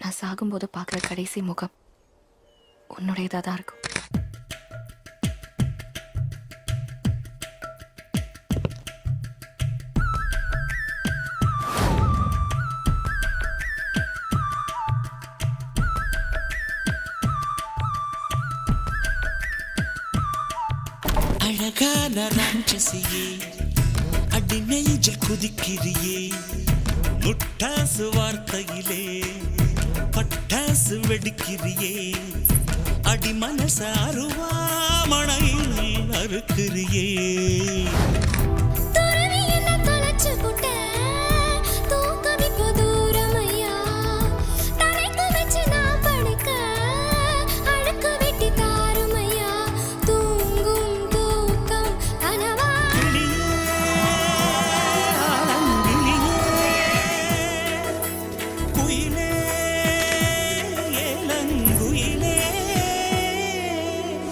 நான் சாகும்போது பார்க்குற கடைசி முகம் உன்னுடையதாக தான் இருக்கும். அழகான ராட்சசியே அடி நெஞ்சில் குதிக்கிறியே, முட்டாசு வார்த்தையிலே பட்டாசு வெடிக்கிறியே, அடி மனச அருவாமணையில் அறுக்கிறியே. துறவி என்ன தொலைச்சு புட்ட